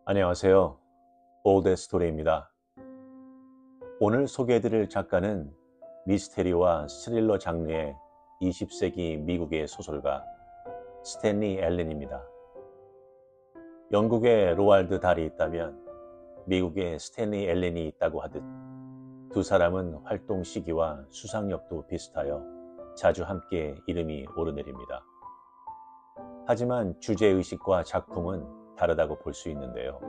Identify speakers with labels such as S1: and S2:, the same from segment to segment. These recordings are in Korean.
S1: 안녕하세요. 올드 스토리입니다. 오늘 소개해드릴 작가는 미스테리와 스릴러 장르의 20세기 미국의 소설가 스탠리 앨런입니다. 영국에 로알드 달이 있다면 미국에 스탠리 앨런이 있다고 하듯 두 사람은 활동 시기와 수상력도 비슷하여 자주 함께 이름이 오르내립니다. 하지만 주제의식과 작품은 다르다고 볼 수 있는데요.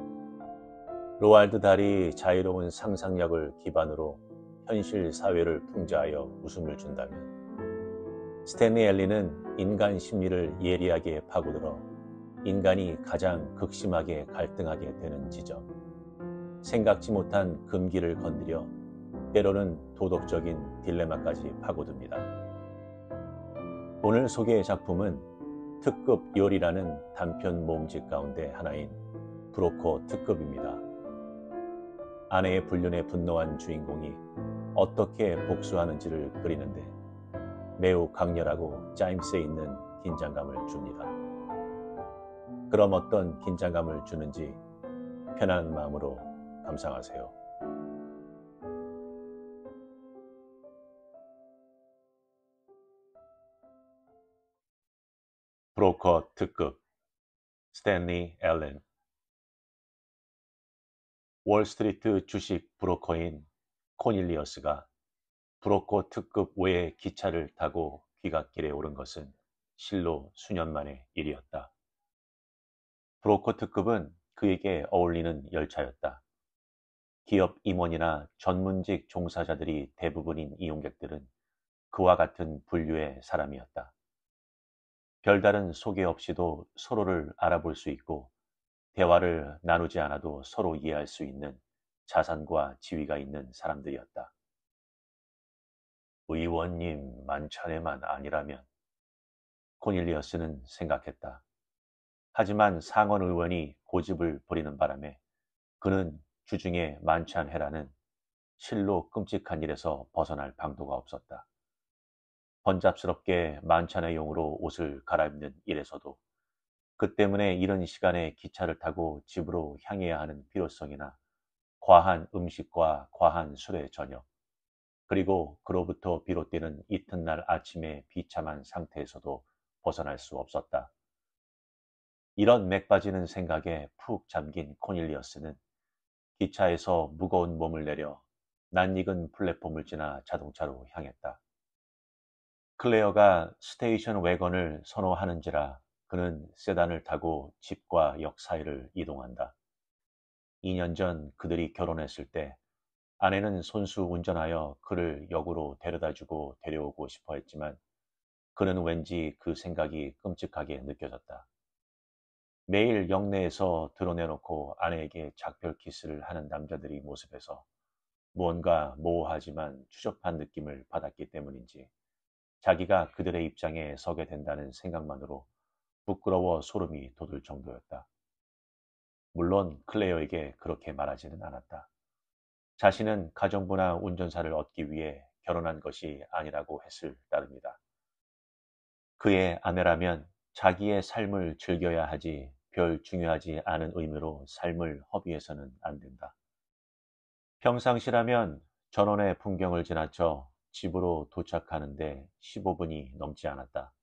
S1: 로알드 달이 자유로운 상상력을 기반으로 현실 사회를 풍자하여 웃음을 준다면 스탠리 앨런은 인간 심리를 예리하게 파고들어 인간이 가장 극심하게 갈등하게 되는 지점, 생각지 못한 금기를 건드려 때로는 도덕적인 딜레마까지 파고듭니다. 오늘 소개의 작품은 특급 요리라는 단편 모음집 가운데 하나인 브로커 특급입니다. 아내의 불륜에 분노한 주인공이 어떻게 복수하는지를 그리는데 매우 강렬하고 짜임새 있는 긴장감을 줍니다. 그럼 어떤 긴장감을 주는지 편안한 마음으로 감상하세요. 브로커 특급 스탠리 앨런. 월스트리트 주식 브로커인 코닐리어스가 브로커 특급 외의 기차를 타고 귀갓길에 오른 것은 실로 수년 만의 일이었다. 브로커 특급은 그에게 어울리는 열차였다. 기업 임원이나 전문직 종사자들이 대부분인 이용객들은 그와 같은 분류의 사람이었다. 별다른 소개 없이도 서로를 알아볼 수 있고 대화를 나누지 않아도 서로 이해할 수 있는 자산과 지위가 있는 사람들이었다. 의원님 만찬에만 아니라면 코닐리어스는 생각했다. 하지만 상원 의원이 고집을 부리는 바람에 그는 주중에 만찬회라는 실로 끔찍한 일에서 벗어날 방도가 없었다. 번잡스럽게 만찬회용으로 옷을 갈아입는 일에서도 그 때문에 이른 시간에 기차를 타고 집으로 향해야 하는 필요성이나 과한 음식과 과한 술의 저녁, 그리고 그로부터 비롯되는 이튿날 아침의 비참한 상태에서도 벗어날 수 없었다. 이런 맥 빠지는 생각에 푹 잠긴 코닐리어스는 기차에서 무거운 몸을 내려 낯익은 플랫폼을 지나 자동차로 향했다. 클레어가 스테이션 wä건을 선호하는지라 그는 세단을 타고 집과 역 사이를 이동한다. 2년 전 그들이 결혼했을 때 아내는 손수 운전하여 그를 역으로 데려다주고 데려오고 싶어 했지만 그는 왠지 그 생각이 끔찍하게 느껴졌다. 매일 역내에서 드러내놓고 아내에게 작별 키스를 하는 남자들이 모습에서 무언가 모호하지만 추접한 느낌을 받았기 때문인지 자기가 그들의 입장에 서게 된다는 생각만으로 부끄러워 소름이 돋을 정도였다. 물론 클레어에게 그렇게 말하지는 않았다. 자신은 가정부나 운전사를 얻기 위해 결혼한 것이 아니라고 했을 따름이다. 그의 아내라면 자기의 삶을 즐겨야 하지 별 중요하지 않은 의미로 삶을 허비해서는 안 된다. 평상시라면 전원의 풍경을 지나쳐 집으로 도착하는데 15분이 넘지 않았다.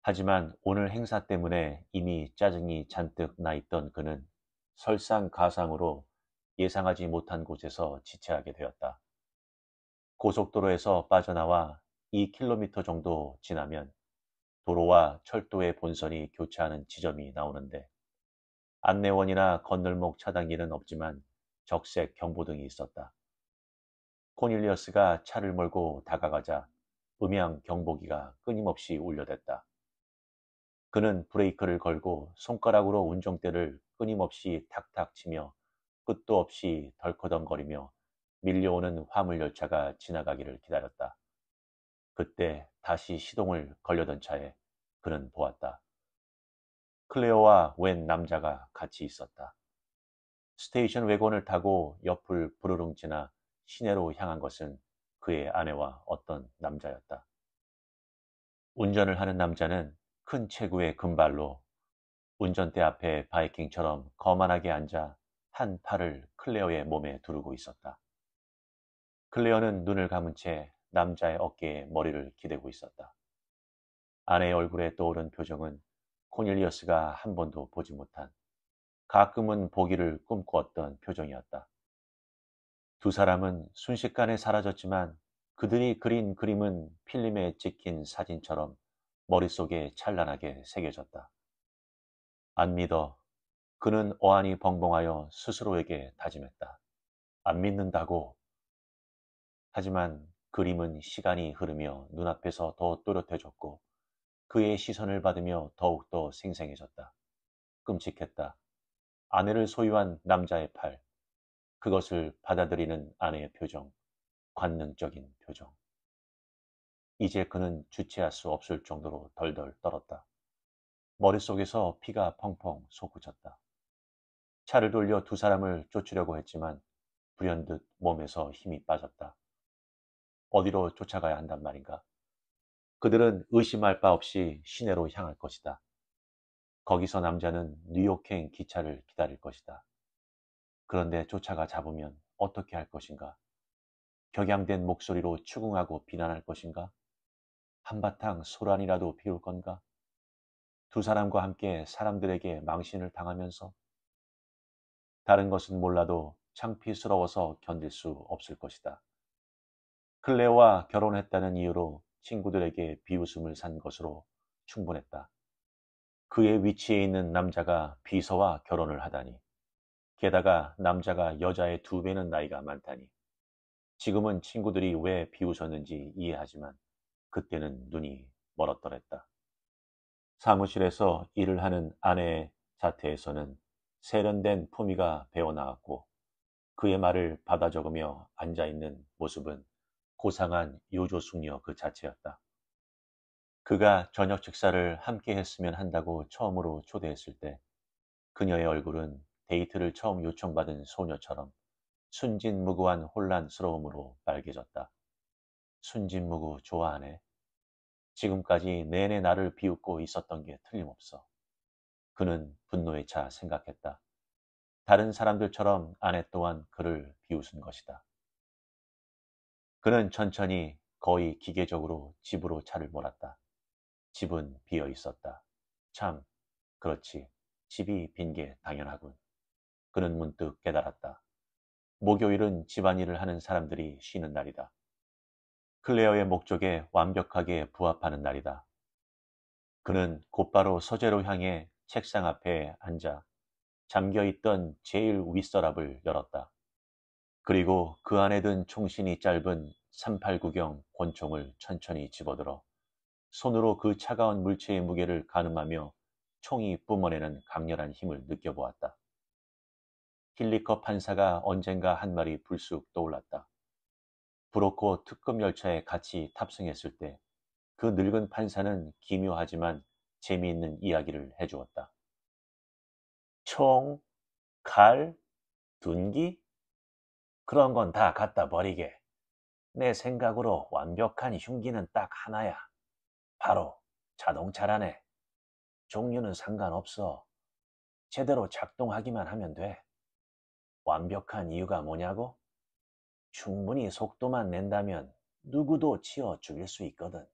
S1: 하지만 오늘 행사 때문에 이미 짜증이 잔뜩 나 있던 그는 설상가상으로 예상하지 못한 곳에서 지체하게 되었다. 고속도로에서 빠져나와 2km 정도 지나면 도로와 철도의 본선이 교차하는 지점이 나오는데 안내원이나 건널목 차단기는 없지만 적색 경보등이 있었다. 코닐리어스가 차를 몰고 다가가자 음향 경보기가 끊임없이 울려댔다. 그는 브레이크를 걸고 손가락으로 운전대를 끊임없이 탁탁 치며 끝도 없이 덜커덩거리며 밀려오는 화물열차가 지나가기를 기다렸다. 그때 다시 시동을 걸려던 차에 그는 보았다. 클레어와 웬 남자가 같이 있었다. 스테이션 wä건을 타고 옆을 부르릉 지나 시내로 향한 것은 그의 아내와 어떤 남자였다. 운전을 하는 남자는 큰 체구의 금발로 운전대 앞에 바이킹처럼 거만하게 앉아 한 팔을 클레어의 몸에 두르고 있었다. 클레어는 눈을 감은 채 남자의 어깨에 머리를 기대고 있었다. 아내의 얼굴에 떠오른 표정은 코닐리어스가 한 번도 보지 못한, 가끔은 보기를 꿈꾸었던 표정이었다. 두 사람은 순식간에 사라졌지만 그들이 그린 그림은 필름에 찍힌 사진처럼 머릿속에 찬란하게 새겨졌다. 안 믿어. 그는 어안이 벙벙하여 스스로에게 다짐했다. 안 믿는다고. 하지만 그림은 시간이 흐르며 눈앞에서 더 또렷해졌고 그의 시선을 받으며 더욱더 생생해졌다. 끔찍했다. 아내를 소유한 남자의 팔, 그것을 받아들이는 아내의 표정, 관능적인 표정. 이제 그는 주체할 수 없을 정도로 덜덜 떨었다. 머릿속에서 피가 펑펑 솟구쳤다. 차를 돌려 두 사람을 쫓으려고 했지만 불현듯 몸에서 힘이 빠졌다. 어디로 쫓아가야 한단 말인가? 그들은 의심할 바 없이 시내로 향할 것이다. 거기서 남자는 뉴욕행 기차를 기다릴 것이다. 그런데 쫓아가 잡으면 어떻게 할 것인가? 격양된 목소리로 추궁하고 비난할 것인가? 한바탕 소란이라도 피울 건가? 두 사람과 함께 사람들에게 망신을 당하면서 다른 것은 몰라도 창피스러워서 견딜 수 없을 것이다. 클레오와 결혼했다는 이유로 친구들에게 비웃음을 산 것으로 충분했다. 그의 위치에 있는 남자가 비서와 결혼을 하다니. 게다가 남자가 여자의 2배는 나이가 많다니. 지금은 친구들이 왜 비웃었는지 이해하지만 그때는 눈이 멀었더랬다. 사무실에서 일을 하는 아내의 자태에서는 세련된 품위가 배어나왔고 그의 말을 받아 적으며 앉아있는 모습은 고상한 요조숙녀 그 자체였다. 그가 저녁 식사를 함께 했으면 한다고 처음으로 초대했을 때 그녀의 얼굴은 데이트를 처음 요청받은 소녀처럼 순진무구한 혼란스러움으로 빨개졌다. 순진무구 좋아하네. 지금까지 내내 나를 비웃고 있었던 게 틀림없어. 그는 분노에 차 생각했다. 다른 사람들처럼 아내 또한 그를 비웃은 것이다. 그는 천천히 거의 기계적으로 집으로 차를 몰았다. 집은 비어 있었다. 참, 그렇지. 집이 빈 게 당연하군. 그는 문득 깨달았다. 목요일은 집안일을 하는 사람들이 쉬는 날이다. 클레어의 목적에 완벽하게 부합하는 날이다. 그는 곧바로 서재로 향해 책상 앞에 앉아 잠겨있던 제일 윗서랍을 열었다. 그리고 그 안에 든 총신이 짧은 389경 권총을 천천히 집어들어 손으로 그 차가운 물체의 무게를 가늠하며 총이 뿜어내는 강렬한 힘을 느껴보았다. 힐리커 판사가 언젠가 한 말이 불쑥 떠올랐다. 브로코 특급 열차에 같이 탑승했을 때 그 늙은 판사는 기묘하지만 재미있는 이야기를 해주었다. 총, 칼, 둔기? 그런 건 다 갖다 버리게. 내 생각으로 완벽한 흉기는 딱 하나야. 바로 자동차라네. 종류는 상관없어. 제대로 작동하기만 하면 돼. 완벽한 이유가 뭐냐고? 충분히 속도만 낸다면 누구도 치어 죽일 수 있거든.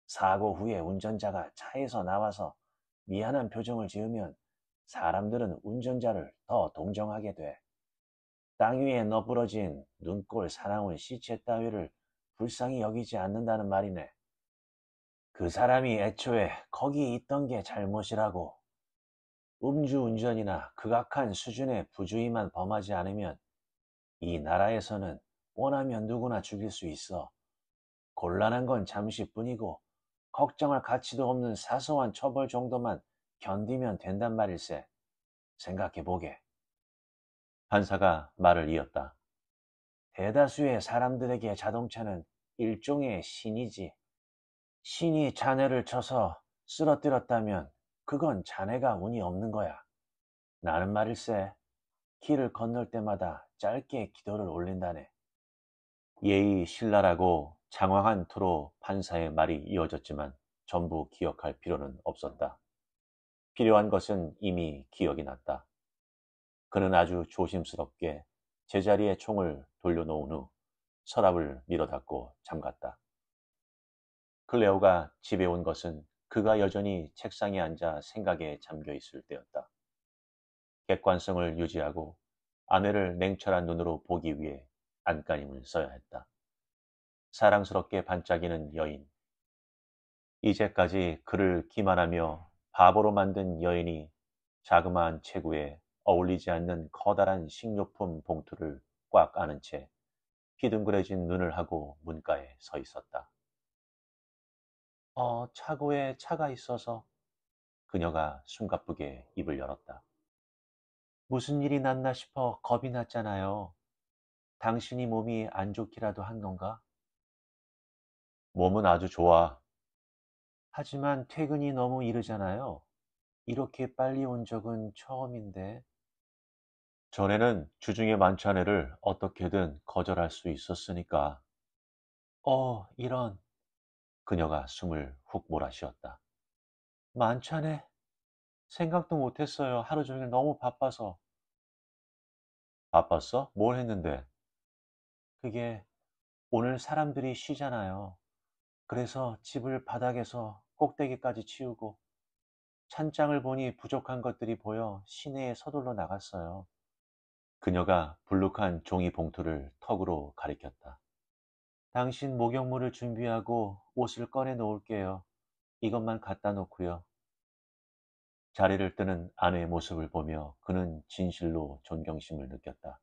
S1: 사고 후에 운전자가 차에서 나와서 미안한 표정을 지으면 사람들은 운전자를 더 동정하게 돼. 땅 위에 너부러진 눈꼴 사나운 시체 따위를 불쌍히 여기지 않는다는 말이네. 그 사람이 애초에 거기 있던 게 잘못이라고. 음주운전이나 극악한 수준의 부주의만 범하지 않으면 이 나라에서는 원하면 누구나 죽일 수 있어. 곤란한 건 잠시뿐이고 걱정할 가치도 없는 사소한 처벌 정도만 견디면 된단 말일세. 생각해보게. 판사가 말을 이었다. 대다수의 사람들에게 자동차는 일종의 신이지. 신이 자네를 쳐서 쓰러뜨렸다면 그건 자네가 운이 없는 거야. 나는 말일세. 길을 건널 때마다 짧게 기도를 올린다네. 예의 신랄하고 장황한 투로 판사의 말이 이어졌지만 전부 기억할 필요는 없었다. 필요한 것은 이미 기억이 났다. 그는 아주 조심스럽게 제자리에 총을 돌려놓은 후 서랍을 밀어 닫고 잠갔다. 클레오가 집에 온 것은 그가 여전히 책상에 앉아 생각에 잠겨 있을 때였다. 객관성을 유지하고 아내를 냉철한 눈으로 보기 위해 안간힘을 써야 했다. 사랑스럽게 반짝이는 여인. 이제까지 그를 기만하며 바보로 만든 여인이 자그마한 체구에 어울리지 않는 커다란 식료품 봉투를 꽉 안은 채 휘둥그레진 눈을 하고 문가에 서 있었다. 차고에 차가 있어서. 그녀가 숨가쁘게 입을 열었다. 무슨 일이 났나 싶어 겁이 났잖아요. 당신이 몸이 안 좋기라도 한 건가? 몸은 아주 좋아. 하지만 퇴근이 너무 이르잖아요. 이렇게 빨리 온 적은 처음인데. 전에는 주중에 만찬회를 어떻게든 거절할 수 있었으니까. 이런. 그녀가 숨을 훅 몰아쉬었다. 만찬회? 생각도 못했어요. 하루 종일 너무 바빠서. 바빴어? 뭘 했는데? 그게 오늘 사람들이 쉬잖아요. 그래서 집을 바닥에서 꼭대기까지 치우고 찬장을 보니 부족한 것들이 보여 시내에 서둘러 나갔어요. 그녀가 불룩한 종이 봉투를 턱으로 가리켰다. 당신 목욕물을 준비하고 옷을 꺼내 놓을게요. 이것만 갖다 놓고요. 자리를 뜨는 아내의 모습을 보며 그는 진실로 존경심을 느꼈다.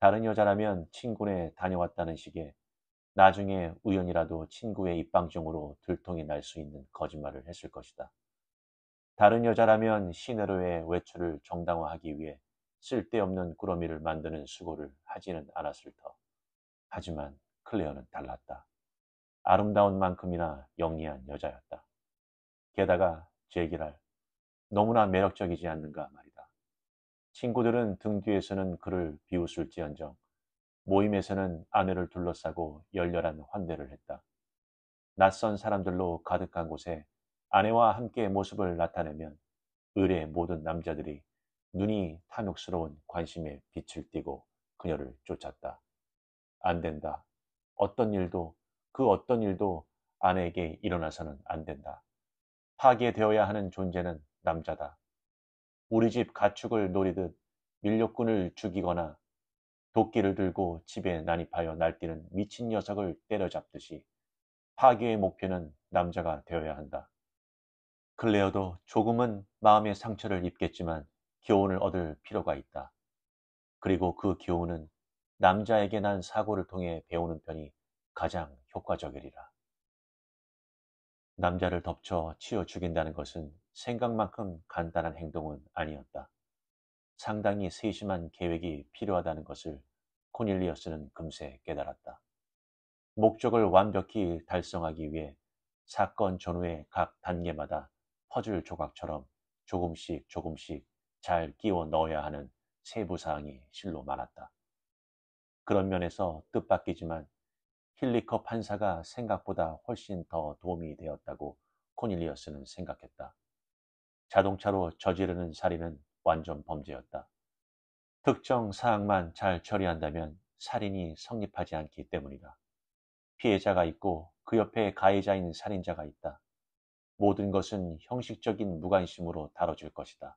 S1: 다른 여자라면 친구네 다녀왔다는 식의 나중에 우연이라도 친구의 입방정으로 들통이 날 수 있는 거짓말을 했을 것이다. 다른 여자라면 시내로의 외출을 정당화하기 위해 쓸데없는 꾸러미를 만드는 수고를 하지는 않았을 터. 하지만 클레어는 달랐다. 아름다운 만큼이나 영리한 여자였다. 게다가 제기랄 너무나 매력적이지 않는가 말이다. 친구들은 등 뒤에서는 그를 비웃을지언정 모임에서는 아내를 둘러싸고 열렬한 환대를 했다. 낯선 사람들로 가득한 곳에 아내와 함께 모습을 나타내면 을의 모든 남자들이 눈이 탐욕스러운 관심에 빛을 띠고 그녀를 쫓았다. 안 된다. 그 어떤 일도 아내에게 일어나서는 안 된다. 파괴되어야 하는 존재는 남자다. 우리 집 가축을 노리듯 밀렵꾼을 죽이거나 도끼를 들고 집에 난입하여 날뛰는 미친 녀석을 때려잡듯이 파괴의 목표는 남자가 되어야 한다. 클레어도 조금은 마음의 상처를 입겠지만 교훈을 얻을 필요가 있다. 그리고 그 교훈은 남자에게 난 사고를 통해 배우는 편이 가장 효과적이리라. 남자를 덮쳐 치워 죽인다는 것은 생각만큼 간단한 행동은 아니었다. 상당히 세심한 계획이 필요하다는 것을 코닐리어스는 금세 깨달았다. 목적을 완벽히 달성하기 위해 사건 전후의 각 단계마다 퍼즐 조각처럼 조금씩 조금씩 잘 끼워 넣어야 하는 세부 사항이 실로 많았다. 그런 면에서 뜻밖이지만 힐리커 판사가 생각보다 훨씬 더 도움이 되었다고 코닐리어스는 생각했다. 자동차로 저지르는 살인은 완전 범죄였다. 특정 사항만 잘 처리한다면 살인이 성립하지 않기 때문이다. 피해자가 있고 그 옆에 가해자인 살인자가 있다. 모든 것은 형식적인 무관심으로 다뤄질 것이다.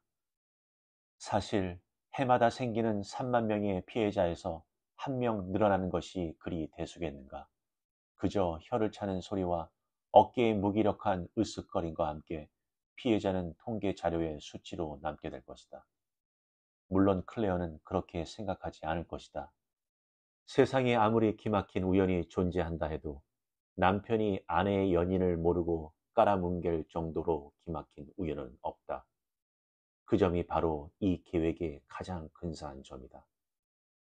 S1: 사실 해마다 생기는 3만 명의 피해자에서 한 명 늘어나는 것이 그리 대수겠는가. 그저 혀를 차는 소리와 어깨의 무기력한 으쓱거림과 함께 피해자는 통계 자료의 수치로 남게 될 것이다. 물론 클레어는 그렇게 생각하지 않을 것이다. 세상에 아무리 기막힌 우연이 존재한다 해도 남편이 아내의 연인을 모르고 깔아뭉갤 정도로 기막힌 우연은 없다. 그 점이 바로 이 계획의 가장 근사한 점이다.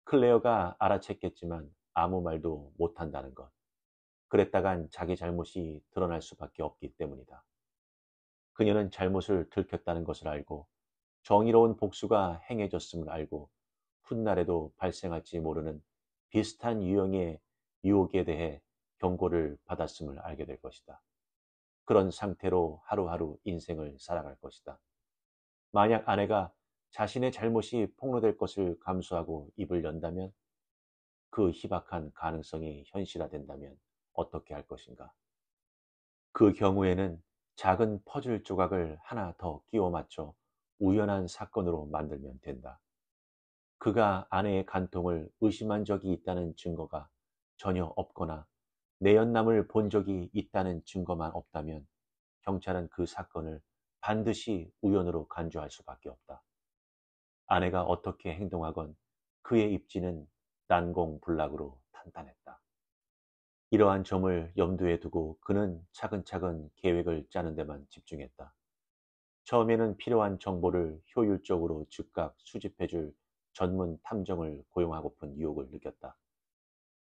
S1: 클레어가 알아챘겠지만 아무 말도 못한다는 것. 그랬다간 자기 잘못이 드러날 수밖에 없기 때문이다. 그녀는 잘못을 들켰다는 것을 알고 정의로운 복수가 행해졌음을 알고 훗날에도 발생할지 모르는 비슷한 유형의 유혹에 대해 경고를 받았음을 알게 될 것이다. 그런 상태로 하루하루 인생을 살아갈 것이다. 만약 아내가 자신의 잘못이 폭로될 것을 감수하고 입을 연다면, 그 희박한 가능성이 현실화된다면 어떻게 할 것인가? 그 경우에는 작은 퍼즐 조각을 하나 더 끼워 맞춰 우연한 사건으로 만들면 된다. 그가 아내의 간통을 의심한 적이 있다는 증거가 전혀 없거나 내연남을 본 적이 있다는 증거만 없다면, 경찰은 그 사건을 반드시 우연으로 간주할 수밖에 없다. 아내가 어떻게 행동하건 그의 입지는 난공불락으로 탄탄했다. 이러한 점을 염두에 두고 그는 차근차근 계획을 짜는 데만 집중했다. 처음에는 필요한 정보를 효율적으로 즉각 수집해줄 전문 탐정을 고용하고픈 유혹을 느꼈다.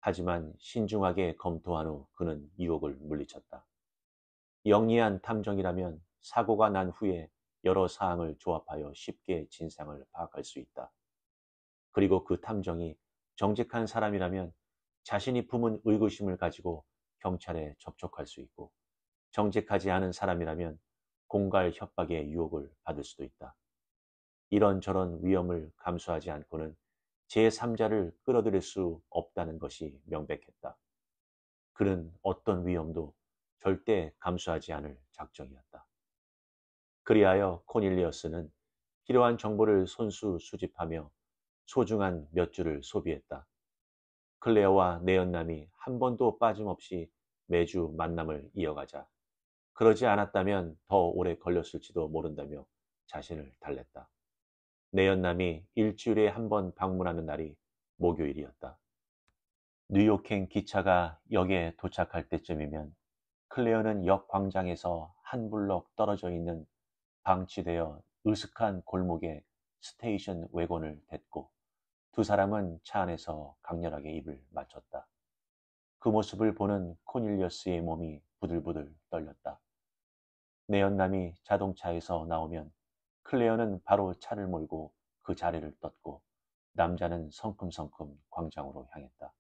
S1: 하지만 신중하게 검토한 후 그는 유혹을 물리쳤다. 영리한 탐정이라면 사고가 난 후에 여러 사항을 조합하여 쉽게 진상을 파악할 수 있다. 그리고 그 탐정이 정직한 사람이라면 자신이 품은 의구심을 가지고 경찰에 접촉할 수 있고, 정직하지 않은 사람이라면 공갈 협박의 유혹을 받을 수도 있다. 이런저런 위험을 감수하지 않고는 제3자를 끌어들일 수 없다는 것이 명백했다. 그는 어떤 위험도 절대 감수하지 않을 작정이었다. 그리하여 코닐리어스는 필요한 정보를 손수 수집하며 소중한 몇 주를 소비했다. 클레어와 내연남이 한 번도 빠짐없이 매주 만남을 이어가자, 그러지 않았다면 더 오래 걸렸을지도 모른다며 자신을 달랬다. 내연남이 일주일에 한 번 방문하는 날이 목요일이었다. 뉴욕행 기차가 역에 도착할 때쯤이면 클레어는 역 광장에서 한 블럭 떨어져 있는 방치되어 으슥한 골목에 스테이션 외곤을 댔고, 두 사람은 차 안에서 강렬하게 입을 맞췄다. 그 모습을 보는 코닐리어스의 몸이 부들부들 떨렸다. 내연남이 자동차에서 나오면 클레어는 바로 차를 몰고 그 자리를 떴고, 남자는 성큼성큼 광장으로 향했다.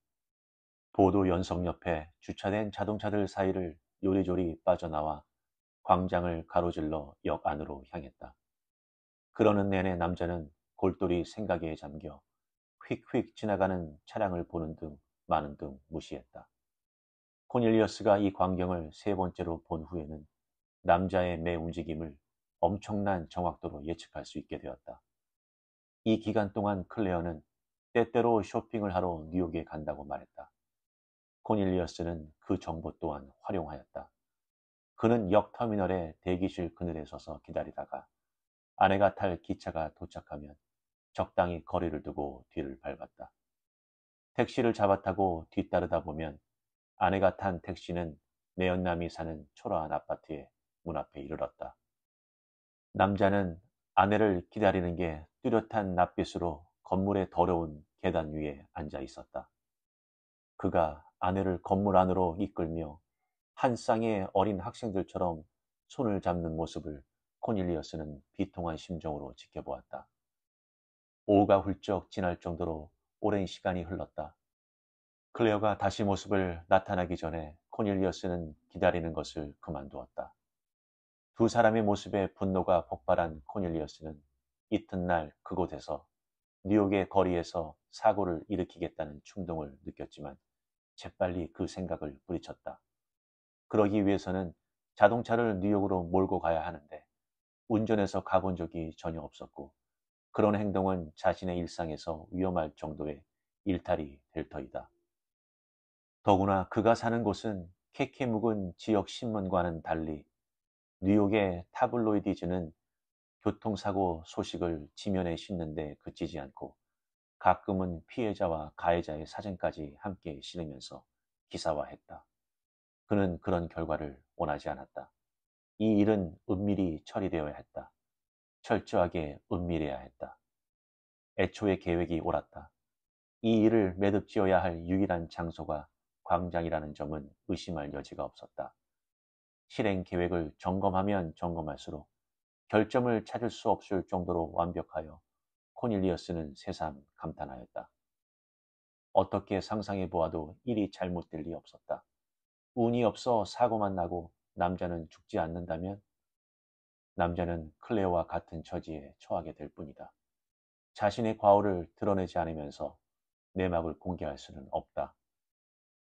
S1: 보도 연석 옆에 주차된 자동차들 사이를 요리조리 빠져나와 광장을 가로질러 역 안으로 향했다. 그러는 내내 남자는 골똘히 생각에 잠겨 휙휙 지나가는 차량을 보는 등 많은 등 무시했다. 코닐리어스가 이 광경을 세 번째로 본 후에는 남자의 매 움직임을 엄청난 정확도로 예측할 수 있게 되었다. 이 기간 동안 클레어는 때때로 쇼핑을 하러 뉴욕에 간다고 말했다. 코닐리어스는 그 정보 또한 활용하였다. 그는 역 터미널의 대기실 그늘에 서서 기다리다가 아내가 탈 기차가 도착하면 적당히 거리를 두고 뒤를 밟았다. 택시를 잡아타고 뒤따르다 보면 아내가 탄 택시는 내연남이 사는 초라한 아파트의 문 앞에 이르렀다. 남자는 아내를 기다리는 게 뚜렷한 낯빛으로 건물의 더러운 계단 위에 앉아 있었다. 그가 아내를 건물 안으로 이끌며 한 쌍의 어린 학생들처럼 손을 잡는 모습을 코닐리어스는 비통한 심정으로 지켜보았다. 오후가 훌쩍 지날 정도로 오랜 시간이 흘렀다. 클레어가 다시 모습을 나타나기 전에 코닐리어스는 기다리는 것을 그만두었다. 두 사람의 모습에 분노가 폭발한 코닐리어스는 이튿날 그곳에서 뉴욕의 거리에서 사고를 일으키겠다는 충동을 느꼈지만 재빨리 그 생각을 뿌리쳤다. 그러기 위해서는 자동차를 뉴욕으로 몰고 가야 하는데 운전해서 가본 적이 전혀 없었고, 그런 행동은 자신의 일상에서 위험할 정도의 일탈이 될 터이다. 더구나 그가 사는 곳은 캐캐 묵은 지역 신문과는 달리 뉴욕의 타블로이디즈는 교통사고 소식을 지면에 싣는데 그치지 않고 가끔은 피해자와 가해자의 사진까지 함께 실으면서 기사화했다. 그는 그런 결과를 원하지 않았다. 이 일은 은밀히 처리되어야 했다. 철저하게 은밀해야 했다. 애초에 계획이 옳았다. 이 일을 매듭 지어야 할 유일한 장소가 광장이라는 점은 의심할 여지가 없었다. 실행 계획을 점검하면 점검할수록 결점을 찾을 수 없을 정도로 완벽하여 코닐리어스는 새삼 감탄하였다. 어떻게 상상해 보아도 일이 잘못될 리 없었다. 운이 없어 사고만 나고 남자는 죽지 않는다면 남자는 클레어와 같은 처지에 처하게 될 뿐이다. 자신의 과오를 드러내지 않으면서 내막을 공개할 수는 없다.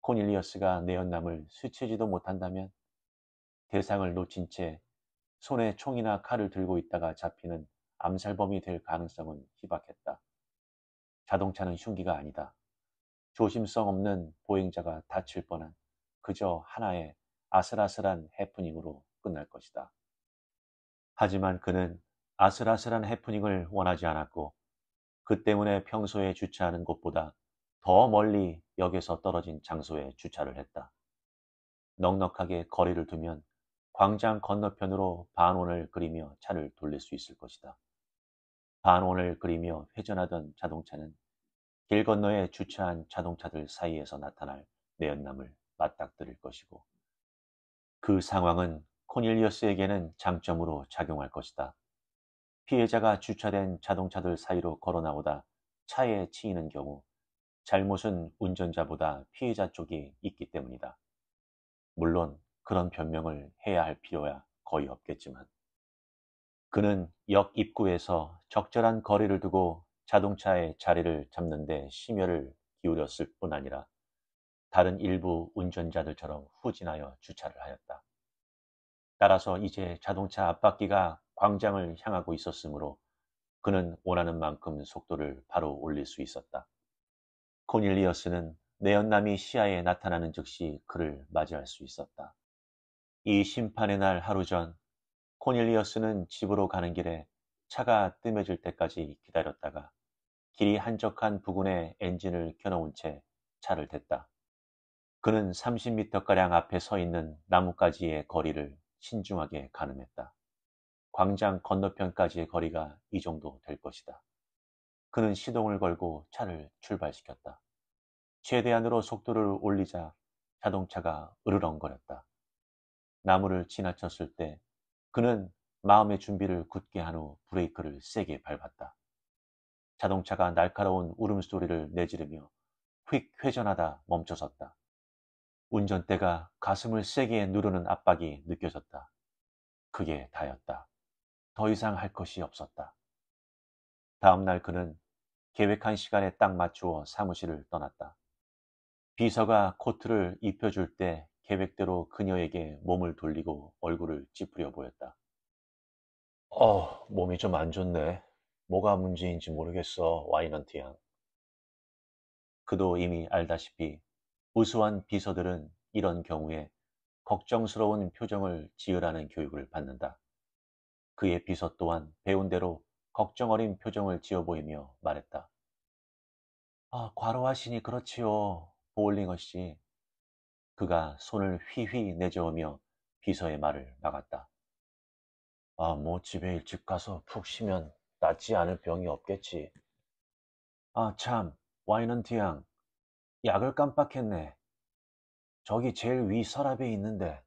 S1: 코닐리어스가 내연남을 스치지도 못한다면 대상을 놓친 채 손에 총이나 칼을 들고 있다가 잡히는 암살범이 될 가능성은 희박했다. 자동차는 흉기가 아니다. 조심성 없는 보행자가 다칠 뻔한 그저 하나의 아슬아슬한 해프닝으로 끝날 것이다. 하지만 그는 아슬아슬한 해프닝을 원하지 않았고 그 때문에 평소에 주차하는 곳보다 더 멀리 역에서 떨어진 장소에 주차를 했다. 넉넉하게 거리를 두면 광장 건너편으로 반원을 그리며 차를 돌릴 수 있을 것이다. 반원을 그리며 회전하던 자동차는 길 건너에 주차한 자동차들 사이에서 나타날 내연남을 맞닥뜨릴 것이고 그 상황은 코닐리어스에게는 장점으로 작용할 것이다. 피해자가 주차된 자동차들 사이로 걸어 나오다 차에 치이는 경우 잘못은 운전자보다 피해자 쪽이 있기 때문이다. 물론 그런 변명을 해야 할 필요야 거의 없겠지만 그는 역 입구에서 적절한 거리를 두고 자동차의 자리를 잡는 데 심혈을 기울였을 뿐 아니라 다른 일부 운전자들처럼 후진하여 주차를 하였다. 따라서 이제 자동차 앞바퀴가 광장을 향하고 있었으므로 그는 원하는 만큼 속도를 바로 올릴 수 있었다. 코닐리어스는 내연남이 시야에 나타나는 즉시 그를 맞이할 수 있었다. 이 심판의 날 하루 전 코닐리어스는 집으로 가는 길에 차가 뜸해질 때까지 기다렸다가 길이 한적한 부근에 엔진을 켜놓은 채 차를 댔다. 그는 30m가량 앞에 서 있는 나뭇가지의 거리를 신중하게 가늠했다. 광장 건너편까지의 거리가 이 정도 될 것이다. 그는 시동을 걸고 차를 출발시켰다. 최대한으로 속도를 올리자 자동차가 으르렁거렸다. 나무를 지나쳤을 때 그는 마음의 준비를 굳게 한 후 브레이크를 세게 밟았다. 자동차가 날카로운 울음소리를 내지르며 휙 회전하다 멈춰섰다. 운전대가 가슴을 세게 누르는 압박이 느껴졌다. 그게 다였다. 더 이상 할 것이 없었다. 다음 날 그는 계획한 시간에 딱 맞추어 사무실을 떠났다. 비서가 코트를 입혀줄 때 계획대로 그녀에게 몸을 돌리고 얼굴을 찌푸려 보였다. 몸이 좀 안 좋네. 뭐가 문제인지 모르겠어, 와이넌트 양. 그도 이미 알다시피 우수한 비서들은 이런 경우에 걱정스러운 표정을 지으라는 교육을 받는다. 그의 비서 또한 배운 대로 걱정 어린 표정을 지어 보이며 말했다. 과로하시니 그렇지요, 보울링어 씨. 그가 손을 휘휘 내저으며 비서의 말을 막았다. 뭐 집에 일찍 가서 푹 쉬면 낫지 않을 병이 없겠지. 참, 와이넌트 양, 약을 깜빡했네. 저기 제일 위 서랍에 있는데.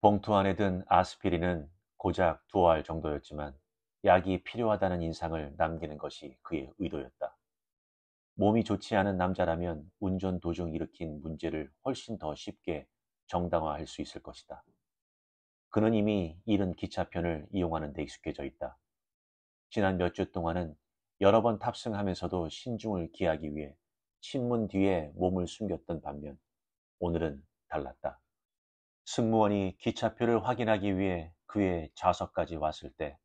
S1: 봉투 안에 든 아스피린은 고작 2알 정도였지만 약이 필요하다는 인상을 남기는 것이 그의 의도였다. 몸이 좋지 않은 남자라면 운전 도중 일으킨 문제를 훨씬 더 쉽게 정당화할 수 있을 것이다. 그는 이미 이른 기차편을 이용하는 데 익숙해져 있다. 지난 몇 주 동안은 여러 번 탑승하면서도 신중을 기하기 위해 신문 뒤에 몸을 숨겼던 반면 오늘은 달랐다. 승무원이 기차표를 확인하기 위해 그의 좌석까지 왔을 때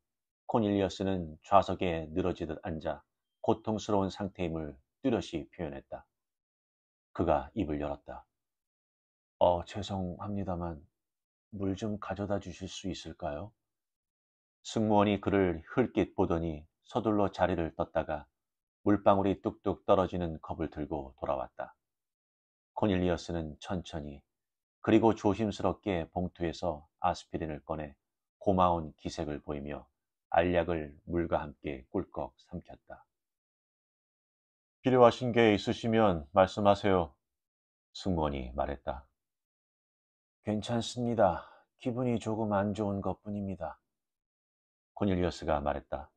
S1: 코닐리어스는 좌석에 늘어지듯 앉아 고통스러운 상태임을 뚜렷이 표현했다. 그가 입을 열었다. 죄송합니다만 물 좀 가져다 주실 수 있을까요? 승무원이 그를 흘낏 보더니 서둘러 자리를 떴다가 물방울이 뚝뚝 떨어지는 컵을 들고 돌아왔다. 코닐리어스는 천천히 그리고 조심스럽게 봉투에서 아스피린을 꺼내 고마운 기색을 보이며 알약을 물과 함께 꿀꺽 삼켰다. 필요하신 게 있으시면 말씀하세요. 승무원이 말했다. 괜찮습니다. 기분이 조금 안 좋은 것뿐입니다. 코닐리어스가 말했다.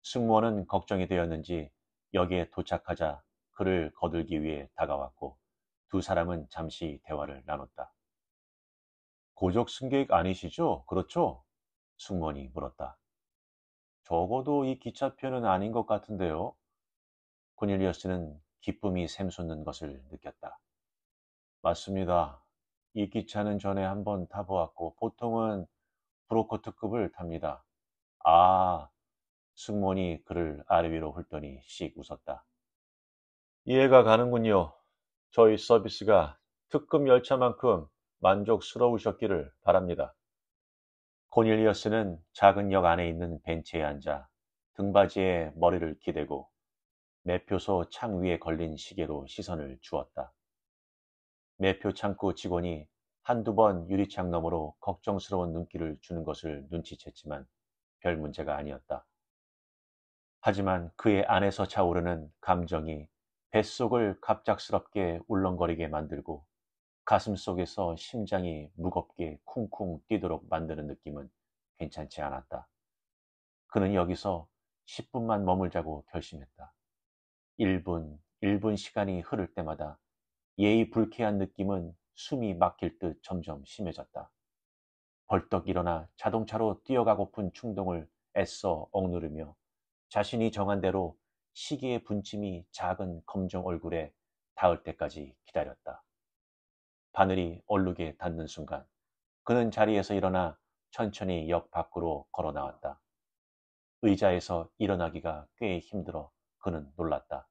S1: 승무원은 걱정이 되었는지 역에 도착하자 그를 거들기 위해 다가왔고 두 사람은 잠시 대화를 나눴다. 고적 승객 아니시죠? 그렇죠? 승무원이 물었다. 적어도 이 기차표는 아닌 것 같은데요. 코닐리어스는 기쁨이 샘솟는 것을 느꼈다. 맞습니다. 이 기차는 전에 한번 타보았고 보통은 브로커트급을 탑니다. 아, 승무원이 그를 아래 위로 훑더니 씩 웃었다. 이해가 가는군요. 저희 서비스가 특급 열차만큼 만족스러우셨기를 바랍니다. 코닐리어스는 작은 역 안에 있는 벤치에 앉아 등받이에 머리를 기대고 매표소 창 위에 걸린 시계로 시선을 주었다. 매표 창구 직원이 한두 번 유리창 너머로 걱정스러운 눈길을 주는 것을 눈치챘지만 별 문제가 아니었다. 하지만 그의 안에서 차오르는 감정이 뱃속을 갑작스럽게 울렁거리게 만들고 가슴속에서 심장이 무겁게 쿵쿵 뛰도록 만드는 느낌은 괜찮지 않았다. 그는 여기서 10분만 머물자고 결심했다. 1분 시간이 흐를 때마다 예의 불쾌한 느낌은 숨이 막힐 듯 점점 심해졌다. 벌떡 일어나 자동차로 뛰어가고픈 충동을 애써 억누르며 자신이 정한 대로 시계의 분침이 작은 검정 얼굴에 닿을 때까지 기다렸다. 바늘이 얼룩에 닿는 순간 그는 자리에서 일어나 천천히 역 밖으로 걸어 나왔다. 의자에서 일어나기가 꽤 힘들어 그는 놀랐다.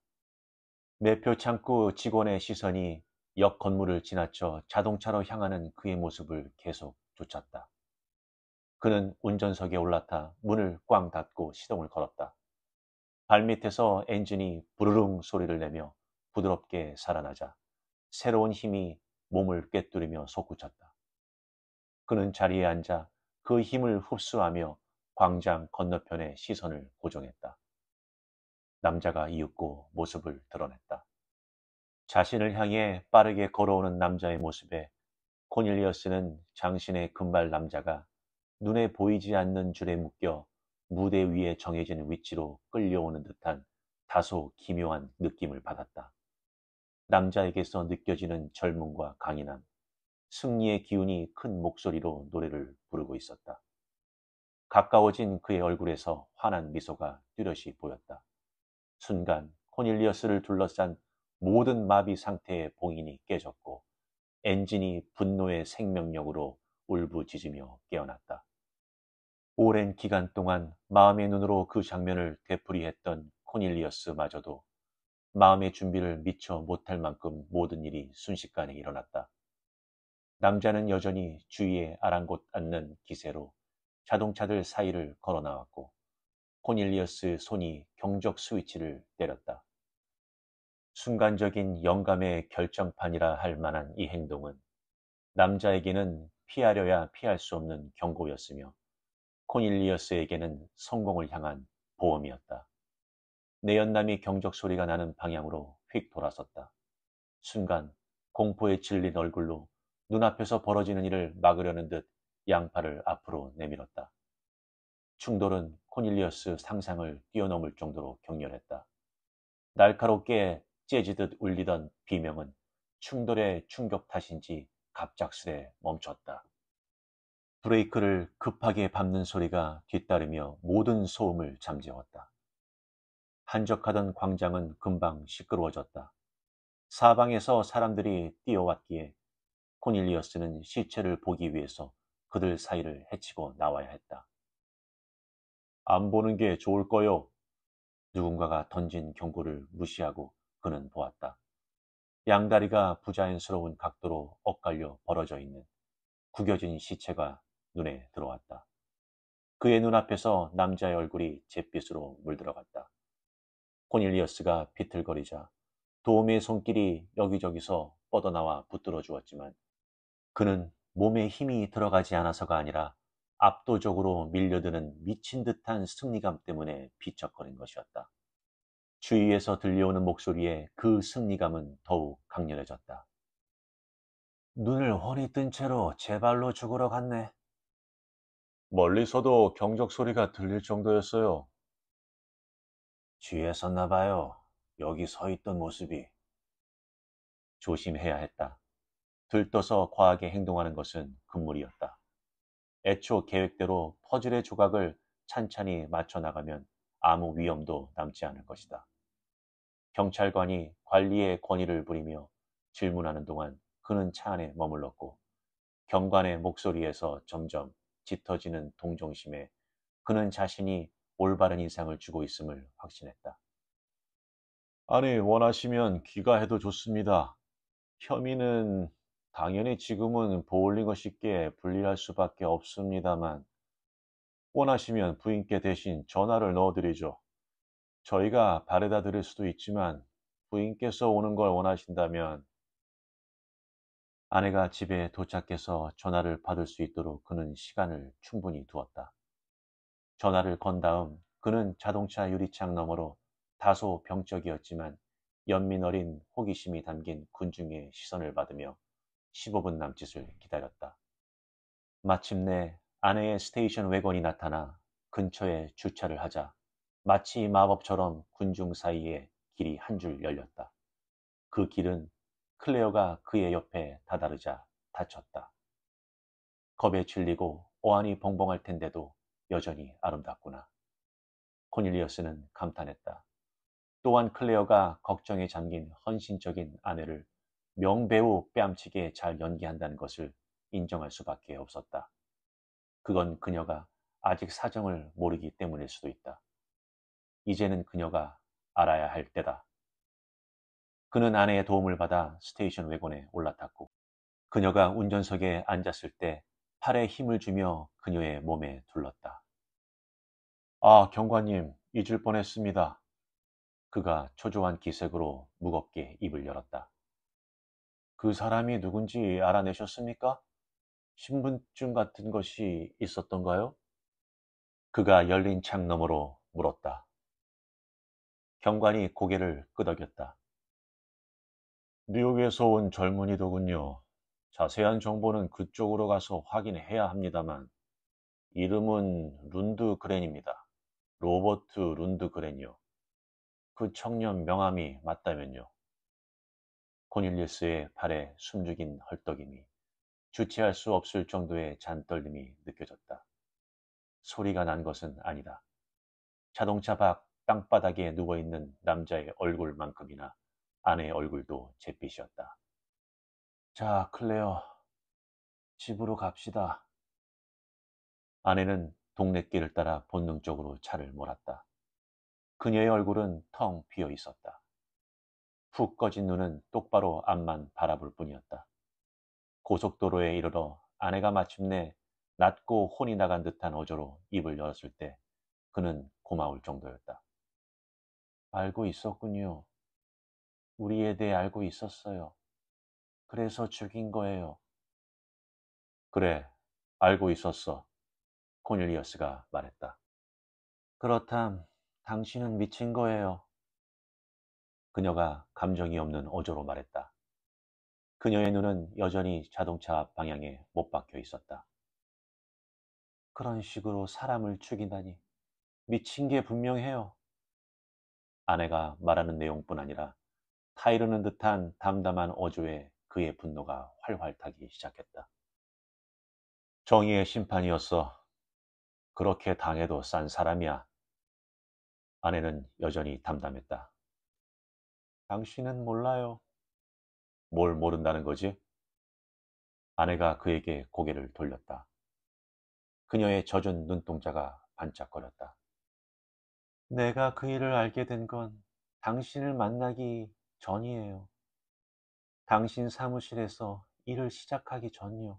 S1: 매표 창구 직원의 시선이 역 건물을 지나쳐 자동차로 향하는 그의 모습을 계속 쫓았다. 그는 운전석에 올라타 문을 꽝 닫고 시동을 걸었다. 발밑에서 엔진이 부르릉 소리를 내며 부드럽게 살아나자 새로운 힘이 몸을 꿰뚫으며 솟구쳤다. 그는 자리에 앉아 그 힘을 흡수하며 광장 건너편에 시선을 고정했다. 남자가 이윽고 모습을 드러냈다. 자신을 향해 빠르게 걸어오는 남자의 모습에 코닐리어스는 장신의 금발 남자가 눈에 보이지 않는 줄에 묶여 무대 위에 정해진 위치로 끌려오는 듯한 다소 기묘한 느낌을 받았다. 남자에게서 느껴지는 젊음과 강인함, 승리의 기운이 큰 목소리로 노래를 부르고 있었다. 가까워진 그의 얼굴에서 환한 미소가 뚜렷이 보였다. 순간 코닐리어스를 둘러싼 모든 마비 상태의 봉인이 깨졌고 엔진이 분노의 생명력으로 울부짖으며 깨어났다. 오랜 기간 동안 마음의 눈으로 그 장면을 되풀이했던 코닐리어스마저도 마음의 준비를 미처 못할 만큼 모든 일이 순식간에 일어났다. 남자는 여전히 주위에 아랑곳 않는 기세로 자동차들 사이를 걸어 나왔고 코닐리어스 손이 경적 스위치를 때렸다. 순간적인 영감의 결정판이라 할 만한 이 행동은 남자에게는 피하려야 피할 수 없는 경고였으며 코닐리어스에게는 성공을 향한 보험이었다. 내연남이 경적 소리가 나는 방향으로 휙 돌아섰다. 순간 공포에 질린 얼굴로 눈앞에서 벌어지는 일을 막으려는 듯 양팔을 앞으로 내밀었다. 충돌은 코닐리어스 상상을 뛰어넘을 정도로 격렬했다. 날카롭게 째지듯 울리던 비명은 충돌의 충격 탓인지 갑작스레 멈췄다. 브레이크를 급하게 밟는 소리가 뒤따르며 모든 소음을 잠재웠다. 한적하던 광장은 금방 시끄러워졌다. 사방에서 사람들이 뛰어왔기에 코닐리어스는 시체를 보기 위해서 그들 사이를 헤치고 나와야 했다. 안 보는 게 좋을 거요. 누군가가 던진 경고를 무시하고 그는 보았다. 양다리가 부자연스러운 각도로 엇갈려 벌어져 있는 구겨진 시체가 눈에 들어왔다. 그의 눈앞에서 남자의 얼굴이 잿빛으로 물들어갔다. 코닐리어스가 비틀거리자 도움의 손길이 여기저기서 뻗어나와 붙들어 주었지만 그는 몸에 힘이 들어가지 않아서가 아니라 압도적으로 밀려드는 미친 듯한 승리감 때문에 비척거린 것이었다. 주위에서 들려오는 목소리에 그 승리감은 더욱 강렬해졌다. 눈을 훤히 뜬 채로 제 발로 죽으러 갔네. 멀리서도 경적 소리가 들릴 정도였어요. 뒤에 섰나 봐요. 여기 서 있던 모습이. 조심해야 했다. 들떠서 과하게 행동하는 것은 금물이었다. 애초 계획대로 퍼즐의 조각을 찬찬히 맞춰 나가면 아무 위험도 남지 않을 것이다. 경찰관이 관리의 권위를 부리며 질문하는 동안 그는 차 안에 머물렀고 경관의 목소리에서 점점 짙어지는 동정심에 그는 자신이 올바른 인상을 주고 있음을 확신했다. 아니, 원하시면 귀가해도 좋습니다. 혐의는 당연히 지금은 보울링어 씨께 불리할 수밖에 없습니다만 원하시면 부인께 대신 전화를 넣어드리죠. 저희가 바래다 드릴 수도 있지만 부인께서 오는 걸 원하신다면 아내가 집에 도착해서 전화를 받을 수 있도록 그는 시간을 충분히 두었다. 전화를 건 다음 그는 자동차 유리창 너머로 다소 병적이었지만 연민 어린 호기심이 담긴 군중의 시선을 받으며 15분 남짓을 기다렸다. 마침내 아내의 스테이션 wä건이 나타나 근처에 주차를 하자 마치 마법처럼 군중 사이에 길이 한 줄 열렸다. 그 길은 클레어가 그의 옆에 다다르자 닫혔다. 겁에 질리고 어안이 벙벙할 텐데도 여전히 아름답구나. 코닐리어스는 감탄했다. 또한 클레어가 걱정에 잠긴 헌신적인 아내를 명배우 뺨치게 잘 연기한다는 것을 인정할 수밖에 없었다. 그건 그녀가 아직 사정을 모르기 때문일 수도 있다. 이제는 그녀가 알아야 할 때다. 그는 아내의 도움을 받아 스테이션 wä건에 올라탔고 그녀가 운전석에 앉았을 때 팔에 힘을 주며 그녀의 몸에 둘렀다. 아, 경관님, 잊을 뻔했습니다. 그가 초조한 기색으로 무겁게 입을 열었다. 그 사람이 누군지 알아내셨습니까? 신분증 같은 것이 있었던가요? 그가 열린 창 너머로 물었다. 경관이 고개를 끄덕였다. 뉴욕에서 온 젊은이더군요. 자세한 정보는 그쪽으로 가서 확인해야 합니다만 이름은 룬드그렌입니다. 로버트 룬드그렌이요. 그 청년 명함이 맞다면요. 코닐리우스의 발에 숨죽인 헐떡임이 주체할 수 없을 정도의 잔떨림이 느껴졌다. 소리가 난 것은 아니다. 자동차 밖 땅바닥에 누워있는 남자의 얼굴만큼이나 아내의 얼굴도 잿빛이었다. 자, 클레어, 집으로 갑시다. 아내는 동네길을 따라 본능적으로 차를 몰았다. 그녀의 얼굴은 텅 비어 있었다. 푹 꺼진 눈은 똑바로 앞만 바라볼 뿐이었다. 고속도로에 이르러 아내가 마침내 낮고 혼이 나간 듯한 어조로 입을 열었을 때 그는 고마울 정도였다. 알고 있었군요. 우리에 대해 알고 있었어요. 그래서 죽인 거예요. 그래, 알고 있었어. 코닐리어스가 말했다. 그렇담 당신은 미친 거예요. 그녀가 감정이 없는 어조로 말했다. 그녀의 눈은 여전히 자동차 앞 방향에 못 박혀 있었다. 그런 식으로 사람을 죽이다니 미친 게 분명해요. 아내가 말하는 내용뿐 아니라 타이르는 듯한 담담한 어조에 그의 분노가 활활 타기 시작했다. 정의의 심판이었어. 그렇게 당해도 싼 사람이야. 아내는 여전히 담담했다. 당신은 몰라요. 뭘 모른다는 거지? 아내가 그에게 고개를 돌렸다. 그녀의 젖은 눈동자가 반짝거렸다. 내가 그 일을 알게 된 건 당신을 만나기 전이에요. 당신 사무실에서 일을 시작하기 전이요.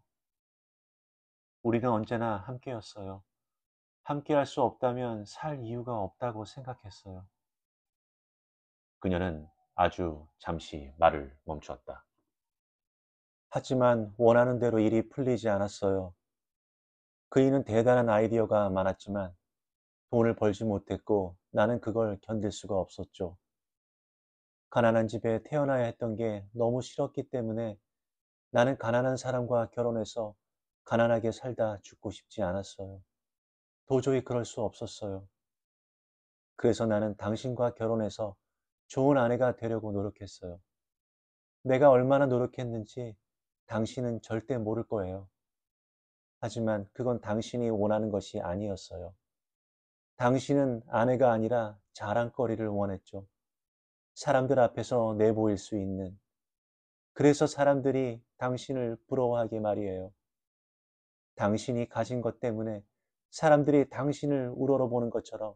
S1: 우리는 언제나 함께였어요. 함께할 수 없다면 살 이유가 없다고 생각했어요. 그녀는 아주 잠시 말을 멈추었다. 하지만 원하는 대로 일이 풀리지 않았어요. 그이는 대단한 아이디어가 많았지만 돈을 벌지 못했고 나는 그걸 견딜 수가 없었죠. 가난한 집에 태어나야 했던 게 너무 싫었기 때문에 나는 가난한 사람과 결혼해서 가난하게 살다 죽고 싶지 않았어요. 도저히 그럴 수 없었어요. 그래서 나는 당신과 결혼해서 좋은 아내가 되려고 노력했어요. 내가 얼마나 노력했는지 당신은 절대 모를 거예요. 하지만 그건 당신이 원하는 것이 아니었어요. 당신은 아내가 아니라 자랑거리를 원했죠. 사람들 앞에서 내보일 수 있는. 그래서 사람들이 당신을 부러워하게 말이에요. 당신이 가진 것 때문에 사람들이 당신을 우러러보는 것처럼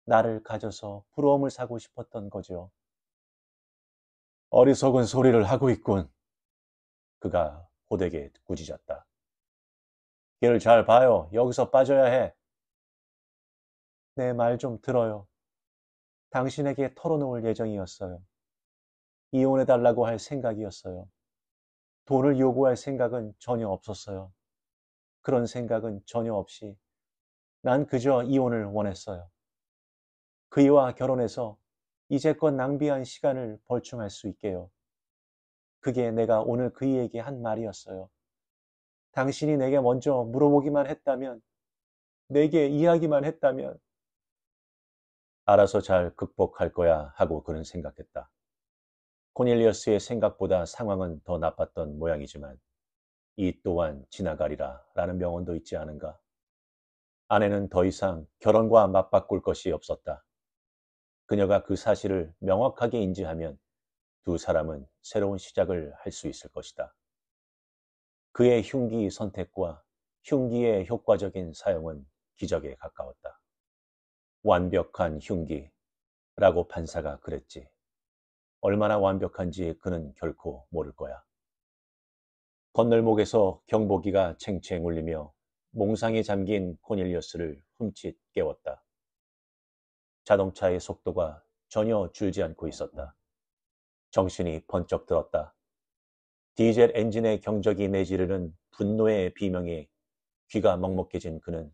S1: 나를 가져서 부러움을 사고 싶었던 거죠. 어리석은 소리를 하고 있군. 그가 호되게 꾸짖었다. 길 잘 봐요. 여기서 빠져야 해. 내 말 좀 들어요. 당신에게 털어놓을 예정이었어요. 이혼해달라고 할 생각이었어요. 돈을 요구할 생각은 전혀 없었어요. 그런 생각은 전혀 없이 난 그저 이혼을 원했어요. 그이와 결혼해서 이제껏 낭비한 시간을 벌충할 수 있게요. 그게 내가 오늘 그이에게 한 말이었어요. 당신이 내게 먼저 물어보기만 했다면, 내게 이야기만 했다면 알아서 잘 극복할 거야 하고 그는 생각했다. 코넬리어스의 생각보다 상황은 더 나빴던 모양이지만 이 또한 지나가리라 라는 명언도 있지 않은가. 아내는 더 이상 결혼과 맞바꿀 것이 없었다. 그녀가 그 사실을 명확하게 인지하면 두 사람은 새로운 시작을 할 수 있을 것이다. 그의 흉기 선택과 흉기의 효과적인 사용은 기적에 가까웠다. 완벽한 흉기라고 판사가 그랬지. 얼마나 완벽한지 그는 결코 모를 거야. 건널목에서 경보기가 챙챙 울리며 몽상에 잠긴 코넬리어스를 훔칫 깨웠다. 자동차의 속도가 전혀 줄지 않고 있었다. 정신이 번쩍 들었다. 디젤 엔진의 경적이 내지르는 분노의 비명에 귀가 먹먹해진 그는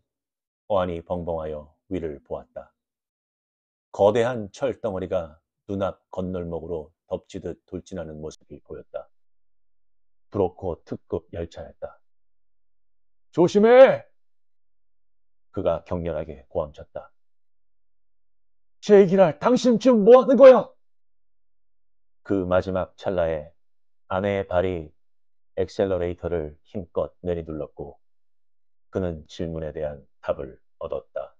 S1: 어안이 벙벙하여 위를 보았다. 거대한 철덩어리가 눈앞 건널목으로 덮치듯 돌진하는 모습이 보였다. 브로커 특급 열차였다. 조심해! 그가 격렬하게 고함쳤다. 제 얘기를 할 당신 지금 뭐 하는 거야? 그 마지막 찰나에 아내의 발이 엑셀러레이터를 힘껏 내리둘렀고 그는 질문에 대한 답을 얻었다.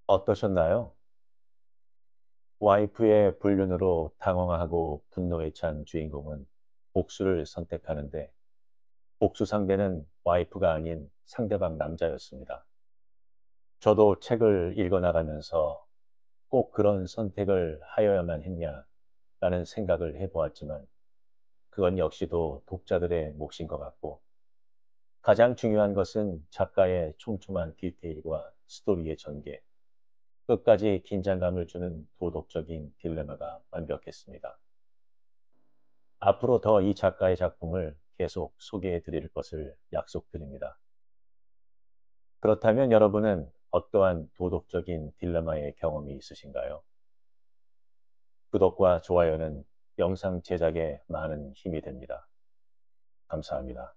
S1: 어떠셨나요? 와이프의 불륜으로 당황하고 분노에 찬 주인공은 복수를 선택하는데 복수 상대는 와이프가 아닌 상대방 남자였습니다. 저도 책을 읽어나가면서 꼭 그런 선택을 하여야만 했냐라는 생각을 해보았지만 그건 역시도 독자들의 몫인 것 같고 가장 중요한 것은 작가의 촘촘한 디테일과 스토리의 전개, 끝까지 긴장감을 주는 도덕적인 딜레마가 완벽했습니다. 앞으로 더 이 작가의 작품을 계속 소개해 드릴 것을 약속드립니다. 그렇다면 여러분은 어떠한 도덕적인 딜레마의 경험이 있으신가요? 구독과 좋아요는 영상 제작에 많은 힘이 됩니다. 감사합니다.